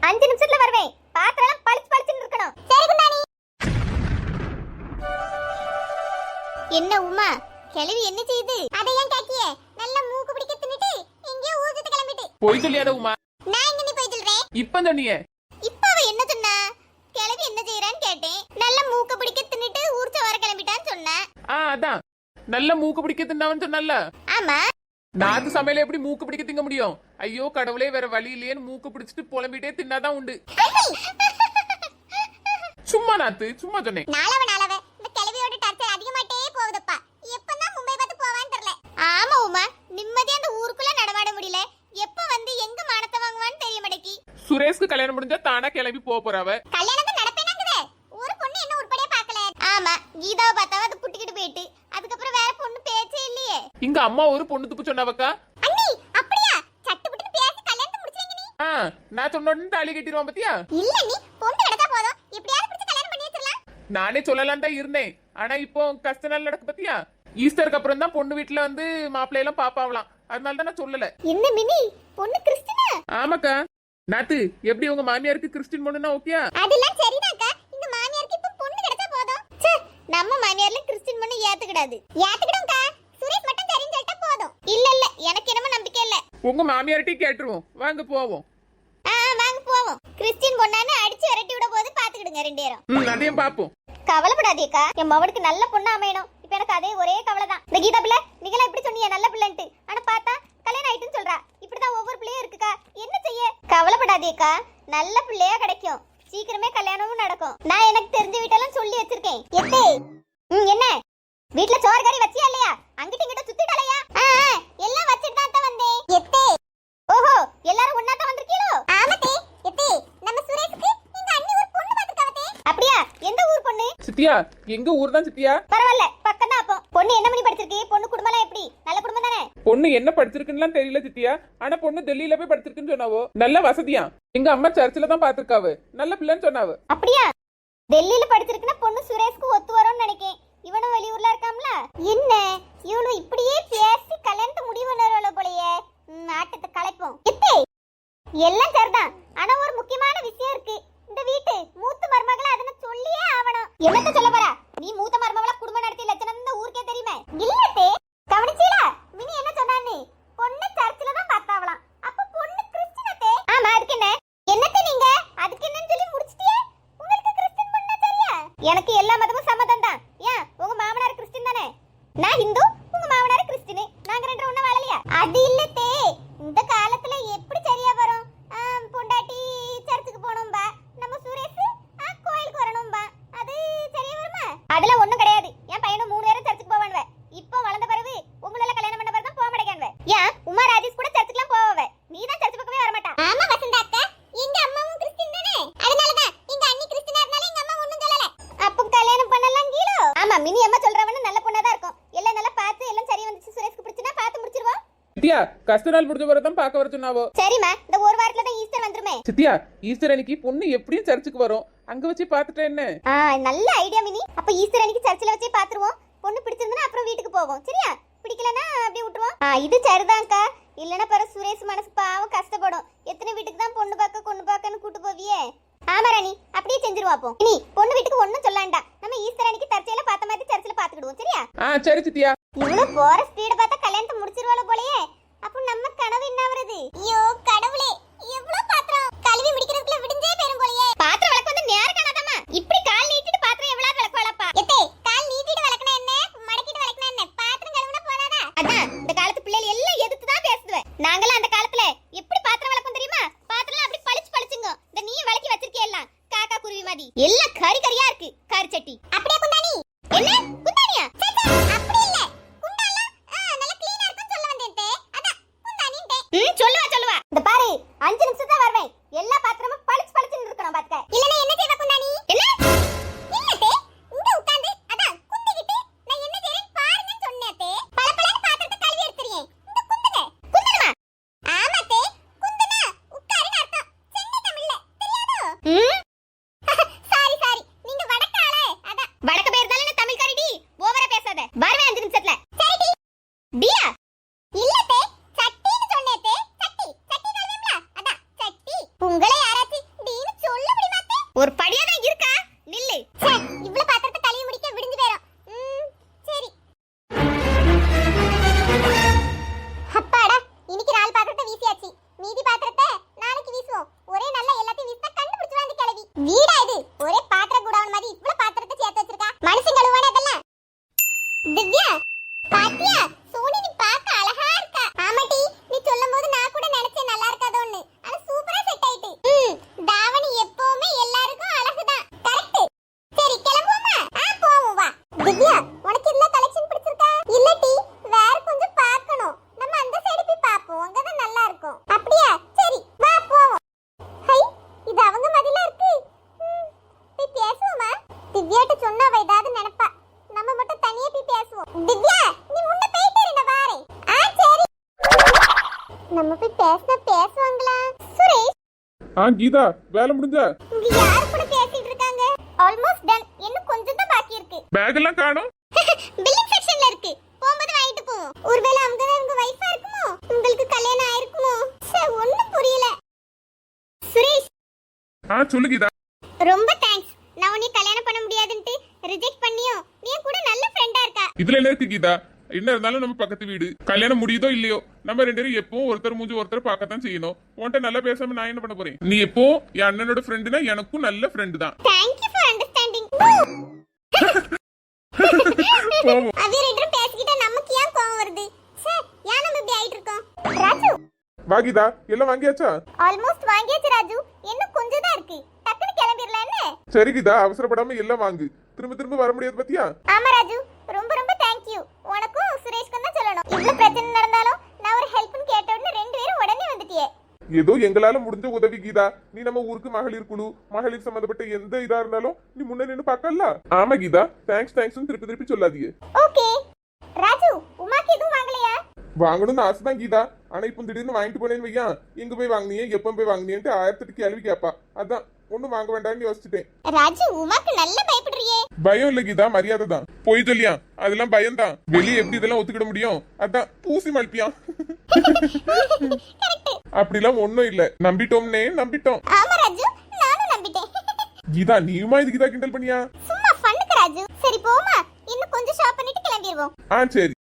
5 நிமிஷத்துல வருவேன். பாத்திரம் பளிச்சு பளிச்சுன்னு இருக்கணும். சரி குந்தாணி. என்ன உமா கிளவி என்ன செய்யுது? அதை ஏன் கேக்கியே? நல்ல மூக்கு பிடிக்க தின்னுட்டு எங்கேயோ ஊருக்கு கிளம்பிட்டு. போய் சொல்லியாத உமா. நான் எங்க நீ போய் சொல்றேன்? இப்ப சொன்னியே. இப்ப அவ என்ன சொன்னா? கிளவி என்ன செய்யறான்னு கேட்டேன். நல்ல மூக்கு பிடிக்க தின்னுட்டு ஊர்ச்ச வர கிளம்பிட்டான்னு சொன்னா. அதான் நல்ல மூக்கு பிடிக்க தின்னவன் சொன்னல்ல. ஆமா. நாத்து சமையல எப்படி மூக்கு பிடிக்க திங்க முடியும்? ஐயோ கடவுளே, வேற வழி இல்லையேன்னு மூக்கு பிடிச்சிட்டு புலம்பிட்டே தின்னாதான் உண்டு. சும்மா நாத்து, சும்மா சொன்னேன். நாளவ இந்த கிளவியோட டார்ச்சர் அதிகமாட்டே போகுதுப்பா. எப்பதான் மும்பை பார்த்து போவான்னு தெரியல. ஆமா உமா, நிம்மதியா அந்த ஊருக்குள்ள நடமாட முடியல. எப்ப வந்து எங்க மானத்தை வாங்குவான்னு தெரிய மாட்டேங்கி. சுரேஷ்க்கு கல்யாணம் முடிஞ்சா தானா கிளம்பி போறவ. கல்யாணத்தை நடப்பேனாங்குதே. ஒரு பொண்ணு என்ன உருப்படியா பார்க்கல. ஆமா, கீதாவை பார்த்தாவ அது புட்டிக்கிட்டு போயிட்டு. அதுக்கப்புறம் வேற பொண்ணு பேச்சே இல்லையே. இங்க அம்மா ஒரு பொண்ணு துப்பு சொன்னவக்கா. அண்ணி அப்படியா? சட்டு புட்டுன்னு பேசி கல்யாணத்தை முடிச்சீங்க நீ. நான் சொன்னோன்னு தாலி கட்டிடுவான் பாத்தியா? இல்ல நீ பொண்ணு கிடைச்சா போதும். எப்படியாவது பிடிச்சு கல்யாணம் பண்ணி வச்சிரலாம். நானே சொல்லலாம் தான் இருந்தேன். ஆனா இப்போ கஷ்ட நாள் நடக்கு பாத்தியா? ஈஸ்டருக்கு அப்புறம் தான் பொண்ணு வீட்டுல வந்து மாப்பிள்ளை எல்லாம் பாப்பாவலாம். அதனால தான் நான் சொல்லல. என்ன மினி பொண்ணு கிறிஸ்டினா? ஆமாக்கா. நாத்து எப்படி உங்க மாமியாருக்கு கிறிஸ்டின் பொண்ணுனா ஓகேயா? அதெல்லாம் சரிதான்க்கா. இந்த மாமியாருக்கு இப்ப பொண்ணு கிடைச்சா போதும். ச்சே, நம்ம மாமியார்ல கிறிஸ்டின் பொண்ணு ஏத்துக்கிடாது. ஏத்துக்கிடும்க்கா. சுரேஷ் மட்டும் சரின்னு சொல்லிட்டா போதும். இல்ல எனக்கு என்னமோ நம்பிக்கை இல்ல. உங்க மாமியார்ட்டே கேட்டுருவோம். வாங்க போவோம். வாங்க போவோம். கிறிஸ்டின் பொண்ணானு அடிச்சு விரட்டி விட போது பாத்துக்கிடுங்க ரெண்டு பேரும். அதையும் பாப்போம். கவலைப்படாதீக்கா. என் மவனுக்கு நல்ல பொண்ணு அமையணும். இப்ப எனக்கு அதே ஒரே கவலை தான். இந்த கீதா பிள்ளை நீங்களா இப்படி சொன்னீங்க நல்ல பிள்ளைன்ட்டு. ஆனா பார்த்தா கல்யாணம் ஆயிட்டுன்னு சொல்றா. இப்படிதான் ஒவ்வொரு பிள்ளையும் இருக்குக்கா. என்ன செய்ய? கவலைப்படாதீக்கா, நல்ல பிள்ளையா கிடைக்கும். சீக்கிரமே கல்யாணமும் நடக்கும். நான் எனக்கு தெரிஞ்ச வீட்டெல்லாம் சொல்லி வச்சிருக்கேன். எத்தே என்ன வீட்ல சோறு கறி வச்சியா இல்லையா? அங்கிட்ட இங்கிட்ட சுத்திட்டாலையா? எல்லாம் வச்சிட்டு தான் வந்தேன். எத்தே ஓஹோ, எல்லாரும் ஒண்ணா தான் வந்திருக்கீங்களோ? ஆமாத்தே. எத்தே நம்ம சுரேஷ்க்கு எங்க அண்ணி ஒரு பொண்ணு பாத்துக்காவதே. அப்படியா? எந்த ஊர் பொண்ணு? சித்தியா, எங்க ஊர் தான் சித்தியா. பரவாயில்ல, பக்கம் தான். அப்போ பொண்ணு என்ன பண்ணி படிச்சிருக்கு? பொண்ணு குடும்பம்லாம் எப்படி? நல்ல குடும்பம் தானே? பொண்ணு என்ன படிச்சிருக்குன்னு தெரியல சித்தியா. ஆனா பொண்ணு டெல்லியில போய் படிச்சிருக்குன்னு சொன்னாவோ. நல்ல வசதியா. எங்க அம்மா சர்ச்சில தான் பாத்துருக்காவ. நல்ல பிள்ளைன்னு சொன்னாவ. அப்படியா? டெல்லியில படிச்சிருக்குன்னா பொண்ணு சுரேஷ்க்கு ஒத்து வரும்னு நினைக்கேன். இவனும் வெளியூர்ல இருக்காம்ல. என்ன இவனு இப்படியே பேசி கல்யாணத்தை முடிவு பண்ணுவாளோ போலயே. நாட்டத்தை கலைப்போம். எத்தே எல்லாம் சரிதான். ஆனா ஒரு முக்கியமான விஷயம் இருக்கு. இந்த வீட்டு மூத்த மருமகளை அதன சொல்லியே ஆவணும். என்னத்த சொல்ல போறா? நீ மூத்த மருமகளா குடும்பம் நடத்தி லட்சணம் இந்த ஊருக்கே தெரியுமே. இல்லத்தே கவனிச்சீல மினி என்ன சொன்னான்னு? பொண்ணு சர்ச்சில தான் பார்த்தாவலாம். அப்ப பொண்ணு கிறிஸ்டியனத்தே. ஆமா, அதுக்கு என்ன? என்னத்தே நீங்க அதுக்கு என்னன்னு சொல்லி முடிச்சிட்டியே? உங்களுக்கு கிறிஸ்டியன் பொண்ணு சரியா? எனக்கு எல்லா மதமும் சம்மதம் தான். ஏன் உங்க மாமனார் கிறிஸ்டியன் தானே? நான் ஹிந்து, உங்க மாமனார் கிறிஸ்டியன். நாங்க ரெண்டு ஒண்ணா வாழலையா? அது இல்லத்தே. இந்த காலத்துல எப்படி சரியா வரும்? பொண்டாட்டி சர்ச்சுக்கு போணும்பா, நம்ம சுரேஷ் கோயிலுக்கு வரணும்பா. அது சரியா வருமா? அதெல்லாம் ஒண்ணும் கிடையாது. என் பையனும் 3 பேரும் சர்ச்சுக்கு போவானுவ. இப்போ வளர்ந்த பிறகு உங்களால கல்யாணம் பண்ண பிறகு தான் போக மாட்டேங்கானுவ. ஏன் உமா ராஜேஷ் கூட சர்ச்சுக்குலாம் போவவ. நீ தான் சர்ச் பக்கமே வர மாட்டா. ஆமா வசந்தா அக்கா, எங்க அம்மாவும் கிறிஸ்டியன் தானே. அதனால தான் எங்க அண்ணி கிறிஸ்டியனா இருந்தாலும் எங்க அம்மா ஒண்ணும் சொல்லல. அப்ப கல்யாணம் பண்ணலாம் கீழோ. ஆமா, மினி அம்மா சொல்றவன நல்ல பொண்ணா தான் இருக்கும். எல்லாம் நல்லா பார்த்து எல்லாம் சரி வந்துச்சு. சுரேஷ்க்கு பிடிச்சனா பார்த்து முடிச்சிருவோம். சித்தியா, கஷ்ட நாள் முடிஞ்ச வரை தான் பார்க்க வர சொன்னாவோ. சரிமா, இந்த ஒரு வாரத்துல தான் ஈஸ்டர் வந்துருமே. சித்தியா, ஈஸ்டர் அன்னைக்கு பொண்ணு எப்படியும் சர்ச்சுக்கு வரும். அங்க வச்சு பார்த்துட்டா என்ன? நல்ல ஐடியா மினி. அப்ப ஈஸ்டர் அன்னைக்கு சர்ச்சில வச்சே பாத்துருவோம். பொண்ணு பிடிச்சிருந்தா அப்புறம் வீட்டுக்கு போவோம். சரியா? பிடிக்கலனா அப்படியே விட்டுருவோம். இது சரிதான்க்கா. இல்லனா பிற சுரேஷ் மனசு பாவம் கஷ்டப்படும். எத்தனை வீட்டுக்கு தான் பொண்ணு பார்க்கன்னு கூட்டு போவியே. ஆமா ராணி, அப்படியே செஞ்சிருவா. அப்போ இனி பொண்ணு வீட்டுக்கு ஒண்ணும் சொல்லாண்டா. நம்ம ஈஸ்டர் அன்னைக்கு சர்ச்சில பார்த்த மாதிரி சர்ச்சில பாத்துக்கிடுவோம். சரியா? சரி சித்தியா. இவ்வளவு போற ஸ்பீட பார்த்தா கல்யாணத்தை முடிச்சிருவாளோ போலயே. அப்ப நம்ம கனவு என்ன வருது? ஐயோ கடவுளே, எவ்வளவு பாத்திரம் கழுவி முடிக்கிறதுக்குள்ள விடிஞ்சே போயிரும் போலயே. பாத்திரம் விளக்க வந்து நேர காணாதமா. இப்படி கால் நீட்டிட்டு பாத்திரம் எவ்வளவு விளக்குவாளப்பா? எத்தே கால் நீட்டிட்டு விளக்கனா என்ன, மடக்கிட்டு விளக்கனா என்ன? பாத்திரம் கழுவுனா போதாதா? அதான் இந்த காலத்து பிள்ளைகள் எல்லாம் எதிர்த்து தான் பேசுதுவே. நாங்கலாம் அந்த காலத்துல எப்படி பாத்திரம் விளக்கும் தெரியுமா? பாத்திரம் அப்படி பளிச்சு பளிச்சுங்க. இந்த நீ விளக்கி வச்சிருக்கே எல்லாம் காக்கா குருவி மாதிரி எல்லாம் கறி கறியா இருக்கு. கறி சட்டி அப்படியே குண்டானி. என்ன குண்டானியா? அப்படி இல்ல, குண்டாலாம் நல்ல க்ளீனா இருக்குன்னு சொல்ல வந்தேன்தே. அதான் குண்டானின்தே. சொல்லுவா. இந்த பாரு, 5 நிமிஷம் தான் வருவேன். எல்லா பாத்திரமும் பளிச்சு பளிச்சுன்னு இருக்கணும் பாத்துக்க. இல்லனா என்ன செய்வ குண்டானி? என்ன இல்லத்தே, இங்க உட்கார்ந்து அதான் குந்திக்கிட்டு நான் என்ன செய்றேன் பாருங்கன்னு சொன்னேத்தே. பளபளன்னு பாத்திரத்தை கழுவி எடுத்துறீங்க. இந்த குந்துங்க. குந்தணுமா? ஆமாத்தே, குந்துனா உட்காருன்னு அர்த்தம். சென்னை தமிழ்ல தெரியாதோ? சாரி, நீங்க வடக்காளே. அதான் வடக்க பேர் தானே தமிழ் காரிடி. ஓவரா பேசாத. வரவே 5 நிமிஷத்துல. சரிடி. டியா இல்லத்தே, சட்டின்னு சொன்னேத்தே. சட்டி கழுவும்ல. அதான் சட்டி. உங்களை யாராச்சும் வீடா இது? ஒரே பாத்திர குடவுன் மாதிரி இவ்ளோ பாத்திரத்தை சேர்த்து வச்சிருக்கா. மனுஷன் கழுவானே அதெல்லாம். திவ்யா, பாத்தியா? சோனி நீ பார்க்க அழகா இருக்கா. ஆமாடி, நீ சொல்லும்போது நான் கூட நினைச்சேன் நல்லா இருக்காதோன்னு. ஆனா சூப்பரா செட் ஆயிட்டு. தாவணி எப்பவுமே எல்லாருக்கும் அழகுதான். கரெக்ட். சரி கிளம்புவோமா? போவோம் வா. திவ்யா, உனக்கு இந்த கலெக்ஷன் பிடிச்சிருக்கா? இல்லடி, வேற கொஞ்சம் பார்க்கணும். நம்ம அந்த சைடு போய் பாப்போம். அங்கதான் நல்லா இருக்கும். அப்படியா? சரி வா போவோம். ஹை, இது அவங்க மாதிரில இருக்கு. போய் பேசுவோமா? திவ்யாட்ட சொன்னா அவ ஏதாவது நினைப்பா. நம்ம மட்டும் தனியா போய் பேசுவோம். திவ்யா, நீ முன்ன போயிட்டு இரு, நான் வாரேன். சரி. நம்ம போய் பேசினா பேசுவாங்களா? சுரேஷ், கீதா, வேலை முடிஞ்சா? இங்க யார் கூட பேசிட்டு இருக்காங்க? Almost done. இன்னும் கொஞ்சம் தான் பாக்கி இருக்கு. பேக் எல்லாம் காணோம். பில்லிங் செக்ஷன்ல இருக்கு. போகும்போது வாங்கிட்டு போவோம். ஒருவேளை அவங்க தான் உங்க வைஃபா இருக்குமோ? உங்களுக்கு கல்யாணம் ஆயிருக்குமோ? ஒண்ணும் புரியல. சுரேஷ், சொல்லு கீதா. ரொம்ப தேங்க்ஸ். நான் உன்னை கல்யாணம் பண்ண முடியாதுன்னு ரிஜெக்ட் பண்ணியும் நீ என் கூட நல்ல ஃப்ரெண்டா இருக்கா. இதுல என்ன இருக்கு கீதா? என்ன இருந்தாலும் நம்ம பக்கத்து வீடு. கல்யாணம் முடியுதோ இல்லையோ, நம்ம ரெண்டு பேரும் எப்பவும் ஒருத்தர் மூஞ்சி ஒருத்தர் பார்க்கத்தான் செய்யணும். உன்கிட்ட நல்லா பேசாம நான் என்ன பண்ண போறேன்? நீ எப்போ என் அண்ணனோட ஃப்ரெண்டுனா எனக்கும் நல்ல ஃப்ரெண்டு தான். Thank you for understanding. அவி ரெண்டும் பேசிக்கிட்டா நமக்கு ஏன் கோவம் வருது? ஏன் நம்ம இப்படி ஆயிட்டு இருக்கோம்? ராஜு, வா கீதா, எல்லாம் வாங்கியாச்சா? ஆல்மோஸ்ட் வாங்கியாச்சு ராஜு. இன்னும் கொஞ்சம் தான் இருக்கு. டக்குனு கிளம்பிரலாம் என்ன? சரி கீதா, அவசரப்படாம எல்லாம் வாங்கு. திரும்ப திரும்ப வர முடியாது பத்தியா? ஆமா ராஜு, ரொம்ப ரொம்ப தேங்க் யூ. உனக்கும் சுரேஷ்க்கும் தான் சொல்லணும். இவ்ளோ பிரச்சனை நடந்தாலும் நான் ஒரு ஹெல்ப்னு கேட்ட உடனே ரெண்டு பேரும் உடனே வந்துட்டியே. ஏதோ எங்களால முடிஞ்ச உதவி கீதா. நீ நம்ம ஊருக்கு மகளிர் குழு, மகளிர் சம்பந்தப்பட்ட எந்த இதா இருந்தாலும் நீ முன்ன நின்னு பார்க்கல. ஆமா கீதா, தேங்க்ஸ் திருப்பி திருப்பி சொல்லாதீங்க. ஓகே ராஜு, உமாக்கு எதுவும் வாங்கலையா? வாங்கணும்னு ஆசைதான் கீதா. ஆனா இப்போ திடீர்னு வாங்கிட்டு போனேன்னு வையா, எங்க போய் வாங்கினியே, எப்ப போய் வாங்கினியன்ட்டு 1008 கேள்வி கேப்பா. அதான் ஒண்ணும் வாங்க வேண்டாம்னு யோசிச்சுட்டேன். ராஜு, உமாக்கு நல்ல பயப்படுறியே. பயம் இல்ல கீதா, மரியாதை தான். போய் சொல்லியா, அதெல்லாம் பயம் தான். வெளியே எப்படி இதெல்லாம் ஒத்துக்கிட முடியும்? அதான் பூசி மல்பியான். அப்படிலாம் ஒண்ணும் இல்ல. நம்பிட்டோம்னே, நம்பிட்டோம். ஆமா ராஜு, நானும் நம்பிட்டேன். கீதா, நீயுமா இது கீதா கிண்டல் பண்ணியா? சும்மா ஃபன்னுக்கு ராஜு. சரி போமா, இன்னும் கொஞ்சம் ஷாப் பண்ணிட்டு கிளம்பிடுவோம். சரி.